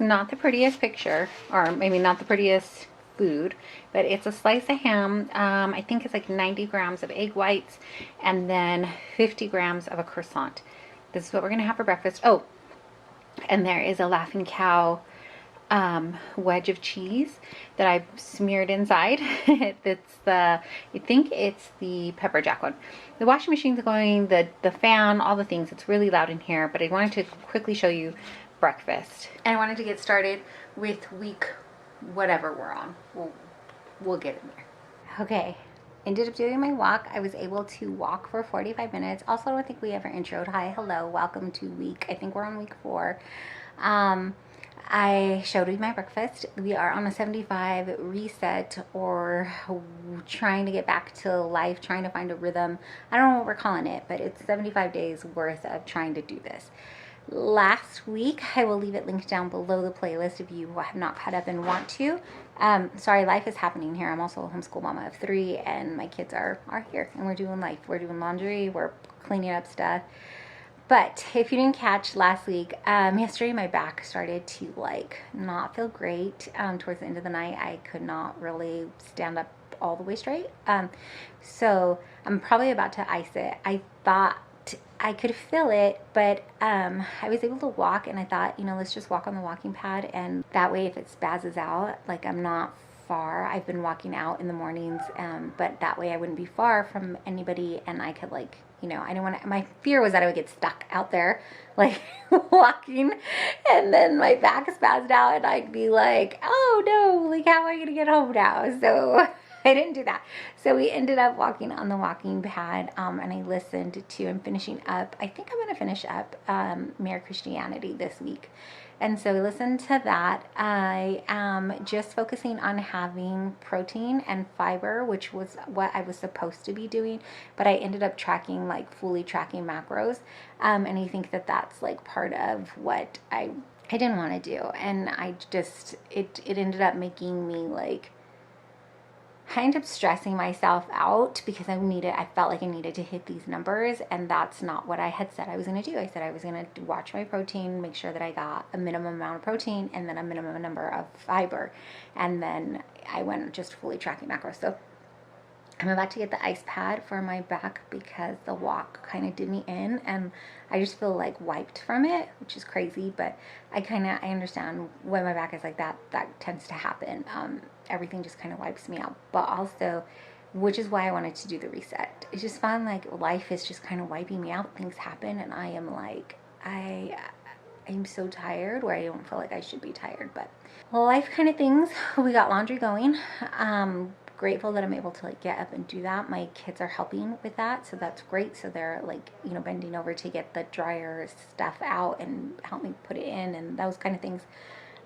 not the prettiest picture, or maybe not the prettiest food, but it's a slice of ham. I think it's like 90 grams of egg whites and then 50 grams of a croissant. This is what we're gonna have for breakfast. Oh, and there is a Laughing Cow wedge of cheese that I smeared inside. It's I think it's the pepper jack one. The washing machine's going, the fan, all the things. It's really loud in here, but I wanted to quickly show you breakfast. And I wanted to get started with week whatever we're on. We'll get in there. Okay. Ended up doing my walk. I was able to walk for 45 minutes. Also, I don't think we ever introed. Hi, hello, welcome to I think we're on week 4. I showed you my breakfast. We are on a 75 reset, or trying to get back to life, trying to find a rhythm. I don't know what we're calling it, but it's 75 days worth of trying to do this. Last week, I will leave it linked down below the playlist if you have not caught up and want to. Sorry, life is happening here. I'm also a homeschool mama of 3, and my kids are here, and we're doing life. We're doing laundry, we're cleaning up stuff. But if you didn't catch last week, yesterday my back started to not feel great. Towards the end of the night, I could not really stand up all the way straight. So I'm probably about to ice it. I thought I could feel it, but I was able to walk, and I thought, let's just walk on the walking pad, and that way if it spazzes out, I'm not far. I've been walking out in the mornings, but that way I wouldn't be far from anybody, and I could I didn't want to, my fear was that I would get stuck out there, walking, and then my back spazzed out, and I'd be like, oh no, how am I going to get home now? So I didn't do that. So we ended up walking on the walking pad, and I listened to, I'm finishing up, I think I'm going to finish up Mere Christianity this week. And so we listened to that. I am just focusing on having protein and fiber, which was what I was supposed to be doing, but I ended up fully tracking macros. And I think that that's part of what I didn't want to do. And I just, it ended up making me I ended up stressing myself out because I felt like I needed to hit these numbers, and that's not what I had said I was going to do. I said I was going to watch my protein, make sure that I got a minimum amount of protein and then a minimum number of fiber, and then I went just fully tracking macros. So I'm about to get the ice pad for my back because the walk kind of did me in, and I just feel wiped from it, which is crazy, but I understand when my back is like that tends to happen. Everything just kind of wipes me out, but also, which is why I wanted to do the reset. It's just fun, life is just kind of wiping me out. Things happen, and I am I'm so tired where I don't feel like I should be tired, but life kind of things. We got laundry going. Grateful that I'm able to get up and do that. My kids are helping with that, so that's great. So they're bending over to get the dryer stuff out and help me put it in and those kind of things.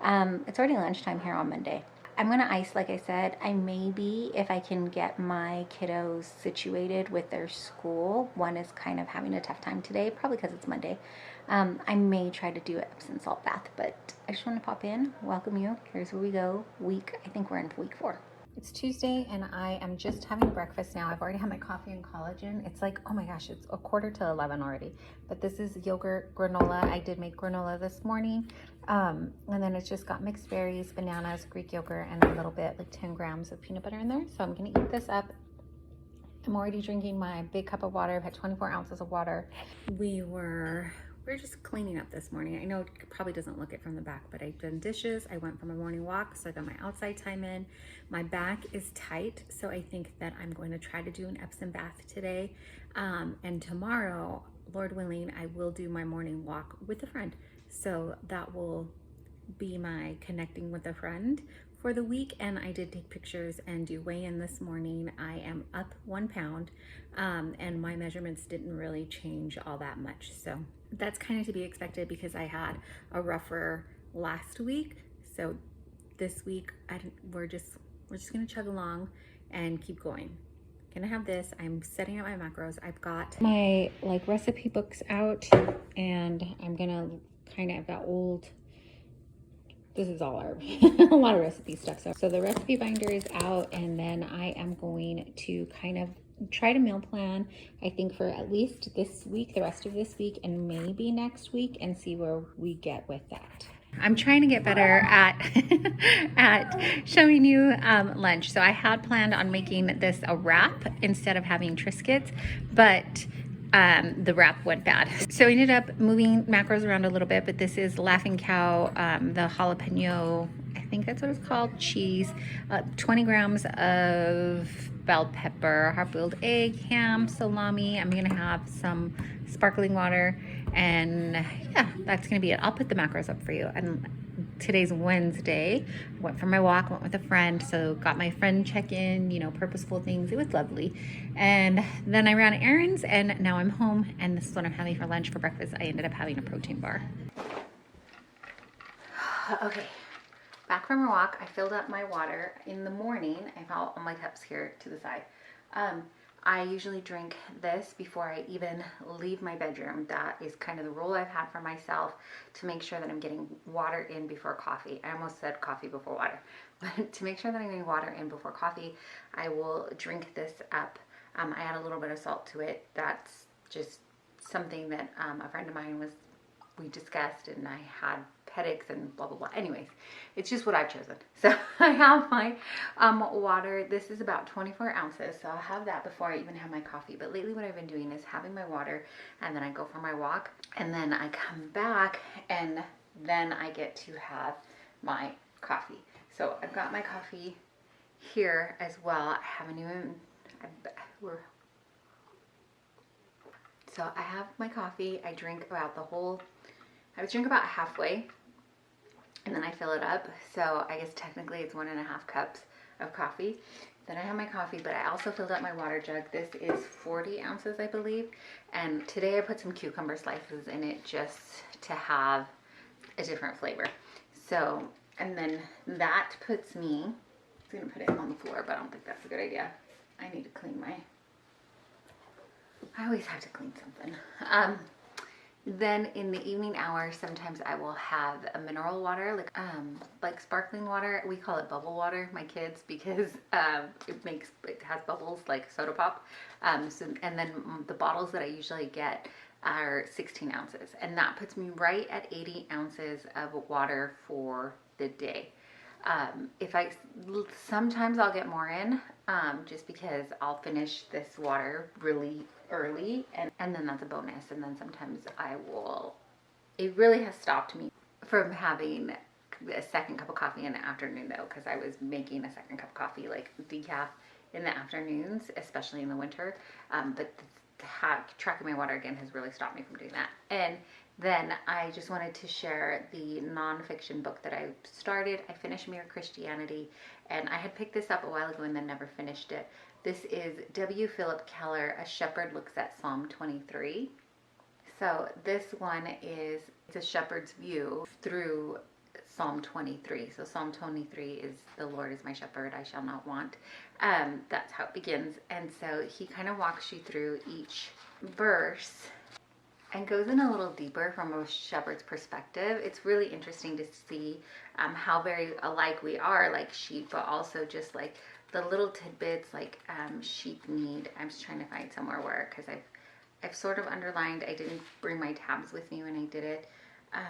It's already lunchtime here on Monday. I'm gonna ice, like I said. I maybe, if I can get my kiddos situated with their school, one is kind of having a tough time today, probably because it's Monday. I may try to do an Epsom salt bath, but I just want to pop in, welcome you. Here's where we go. I think we're in week 4. It's Tuesday, and I am just having breakfast now. I've already had my coffee and collagen. It's oh my gosh, it's 11:15 already. But this is yogurt granola. I did make granola this morning. And then it's just got mixed berries, bananas, Greek yogurt, and a little bit, 10 grams of peanut butter in there. So I'm gonna eat this up. I'm already drinking my big cup of water. I've had 24 ounces of water. We're just cleaning up this morning. I know it probably doesn't look it from the back, but I've done dishes. I went for my morning walk, so I got my outside time in. My back is tight, so I think that I'm going to try to do an Epsom bath today. And tomorrow, Lord willing, I will do my morning walk with a friend. So that will be my connecting with a friend for the week. And I did take pictures and do weigh-in this morning. I am up 1 pound, and my measurements didn't really change all that much. So that's kind of to be expected because I had a rougher last week. So this week we're just gonna chug along and keep going. Gonna have this. I'm setting up my macros. I've got my recipe books out, and I'm gonna I've got old, this is all our a lot of recipe stuff. So the recipe binder is out, and then I am going to try to meal plan, I think, for at least this week, the rest of this week, and maybe next week, and see where we get with that. I'm trying to get better at at showing you lunch. So I had planned on making this a wrap instead of having Triscuits, but the wrap went bad. So I ended up moving macros around a little bit, but this is Laughing Cow, the jalapeno, I think that's what it's called, cheese, 20 grams of bell pepper, hard-boiled egg, ham, salami. I'm gonna have some sparkling water, and yeah, that's gonna be it. I'll put the macros up for you. And today's Wednesday. Went for my walk, went with a friend, so got my friend check-in, you know, purposeful things. It was lovely. And then I ran errands, and now I'm home, and this is what I'm having for lunch. For breakfast, I ended up having a protein bar. Okay, back from our walk. I filled up my water. In the morning, I have all my cups here to the side. I usually drink this before I even leave my bedroom. That is kind of the rule I've had for myself to make sure that I'm getting water in before coffee. I almost said coffee before water, but to make sure that I'm getting water in before coffee, I will drink this up. I add a little bit of salt to it. That's just something that a friend of mine we discussed, and I had headaches and blah blah blah. Anyways, it's just what I've chosen. So I have my water. This is about 24 ounces, so I'll have that before I even have my coffee. But lately what I've been doing is having my water, and then I go for my walk, and then I come back, and then I get to have my coffee. So I've got my coffee here as well. I haven't even so I have my coffee. I drink about halfway, and then I fill it up. So I guess technically it's 1.5 cups of coffee. Then I have my coffee, but I also filled up my water jug. This is 40 ounces, I believe. And today I put some cucumber slices in it just to have a different flavor. So, and then that puts me, I was gonna put it on the floor, but I don't think that's a good idea. I need to clean I always have to clean something. Then in the evening hours, sometimes I will have a mineral water, like sparkling water. We call it bubble water, my kids, because it has bubbles like soda pop. And then the bottles that I usually get are 16 ounces, and that puts me right at 80 ounces of water for the day. Sometimes I'll get more in, just because I'll finish this water really early, and then that's a bonus. And then sometimes it really has stopped me from having a second cup of coffee in the afternoon though, because I was making a second cup of coffee, like decaf, in the afternoons, especially in the winter. But tracking my water again has really stopped me from doing that. And then I just wanted to share the nonfiction book that I started. I finished Mere Christianity, and I had picked this up a while ago and then never finished it. This is W. Philip Keller, A Shepherd Looks at Psalm 23. So this one it's a shepherd's view through Psalm 23. So Psalm 23 is, the Lord is my shepherd, I shall not want. That's how it begins. And so he kind of walks you through each verse and goes in a little deeper from a shepherd's perspective. It's really interesting to see how very alike we are, like sheep, but also just like the little tidbits like sheep need. I'm just trying to find somewhere where, because I've sort of underlined. I didn't bring my tabs with me when I did it.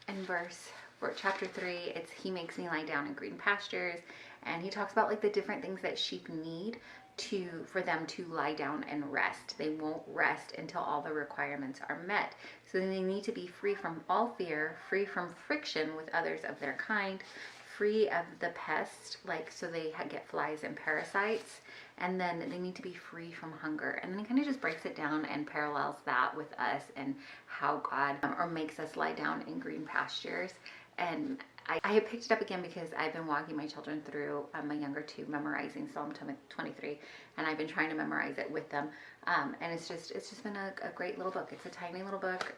In for chapter 3, it's he makes me lie down in green pastures, and he talks about like the different things that sheep need for them to lie down and rest. They won't rest until all the requirements are met. So they need to be free from all fear, free from friction with others of their kind, free of the pest, like so they get flies and parasites, and then they need to be free from hunger. And then he kind of just breaks it down and parallels that with us and how God makes us lie down in green pastures. And I had picked it up again because I've been walking my children through, my younger two, memorizing Psalm 23, and I've been trying to memorize it with them. And it's just been a great little book. It's a tiny little book.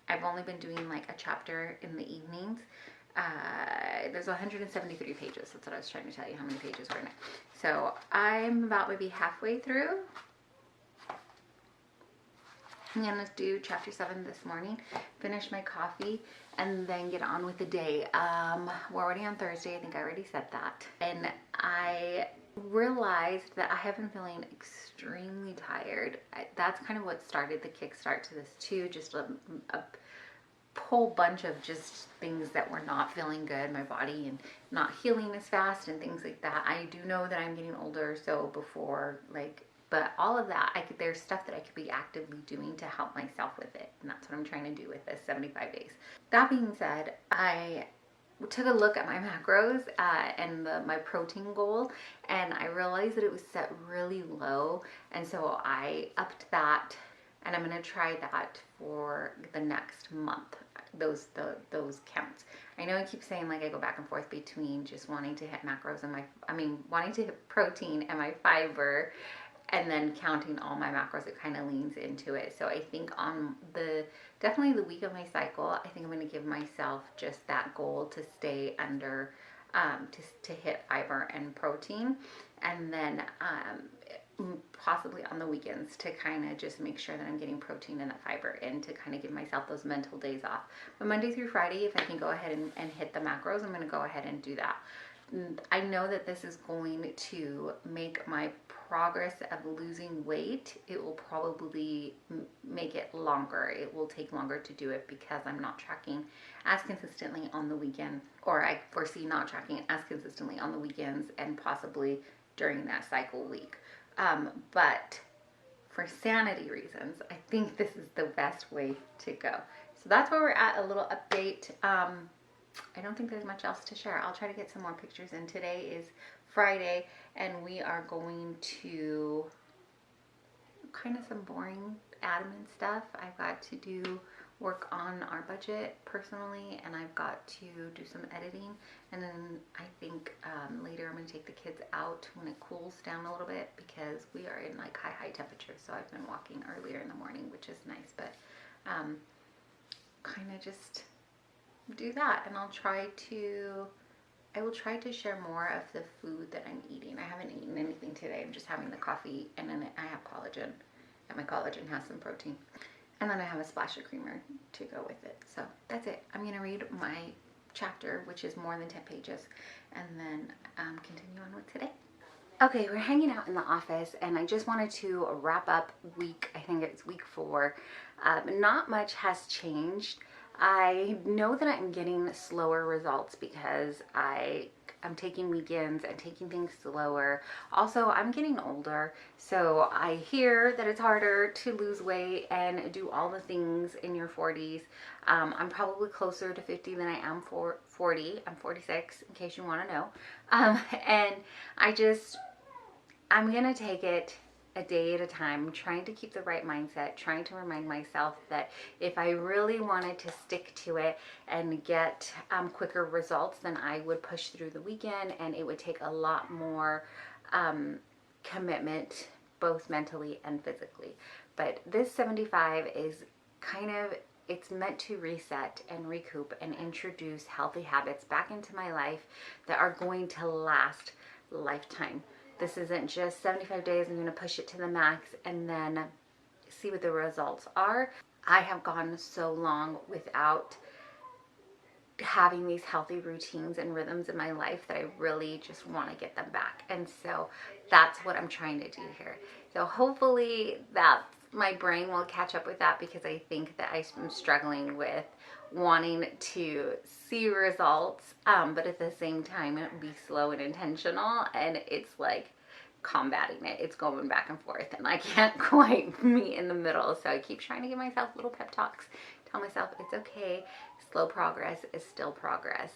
I've only been doing like a chapter in the evenings. There's 173 pages. That's what I was trying to tell you, how many pages were in it. So I'm about maybe halfway through. I'm gonna do chapter 7 this morning, finish my coffee, and then get on with the day. We're already on Thursday. I think I already said that. And I realized that I have been feeling extremely tired. That's kind of what started the kickstart to this too. Just whole bunch of just things that were not feeling good, my body, and not healing as fast and things like that. I do know that I'm getting older, so before, like, but all of that, there's stuff that I could be actively doing to help myself with it, and that's what I'm trying to do with this 75 days. That being said, I took a look at my macros and my protein goal, and I realized that it was set really low, and so I upped that, and I'm gonna try that for the next month. Those counts. I know I keep saying, like, I go back and forth between just wanting to hit macros and wanting to hit protein and my fiber, and then counting all my macros. It kind of leans into it. So I think on definitely the week of my cycle, I think I'm going to give myself just that goal to stay under, to hit fiber and protein, and then possibly on the weekends to kind of just make sure that I'm getting protein and the fiber in, to kind of give myself those mental days off. But Monday through Friday, if I can go ahead and hit the macros, I'm going to go ahead and do that. I know that this is going to make my progress of losing weight, it will probably make it longer. It will take longer to do it because I'm not tracking as consistently on the weekend, or I foresee not tracking as consistently on the weekends and possibly during that cycle week. But for sanity reasons, I think this is the best way to go. So that's where we're at, a little update. I don't think there's much else to share. I'll try to get some more pictures in. Today is Friday, and we are going to kind of some boring admin stuff. I've got to do work on our budget personally, and I've got to do some editing, and then I think later I'm going to take the kids out when it cools down a little bit, because we are in like high temperatures. So I've been walking earlier in the morning, which is nice, but kind of just do that. And I will try to share more of the food that I'm eating. I haven't eaten anything today. I'm just having the coffee, and then I have collagen, and my collagen has some protein, and then I have a splash of creamer to go with it. So that's it. I'm gonna read my chapter, which is more than 10 pages, and then continue on with today. Okay, we're hanging out in the office, and I just wanted to wrap up I think it's week 4. Not much has changed. I know that I'm getting slower results because I'm taking weekends and taking things slower. Also, I'm getting older, so I hear that it's harder to lose weight and do all the things in your 40s. I'm probably closer to 50 than I am 40. I'm 46, in case you want to know. And I'm gonna take it a day at a time. I'm trying to keep the right mindset, trying to remind myself that if I really wanted to stick to it and get quicker results, then I would push through the weekend, and it would take a lot more commitment, both mentally and physically. But this 75 is it's meant to reset and recoup and introduce healthy habits back into my life that are going to last a lifetime. This isn't just 75 days, I'm going to push it to the max and then see what the results are. I have gone so long without having these healthy routines and rhythms in my life that I really just want to get them back. And so that's what I'm trying to do here. So hopefully my brain will catch up with that, because I think that I'm struggling with wanting to see results, but at the same time be slow and intentional, and it's like combating it. It's going back and forth, and I can't quite meet in the middle. So I keep trying to give myself little pep talks, tell myself it's okay, slow progress is still progress,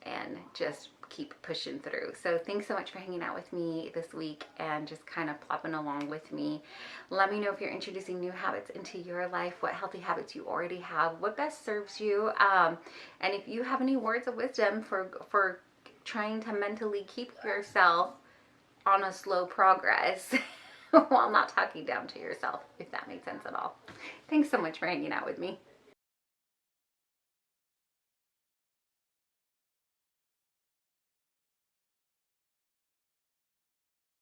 and just keep pushing through. So thanks so much for hanging out with me this week and just kind of plopping along with me. Let me know if you're introducing new habits into your life, what healthy habits you already have, what best serves you, and if you have any words of wisdom for trying to mentally keep yourself on a slow progress while not talking down to yourself, if that made sense at all. Thanks so much for hanging out with me.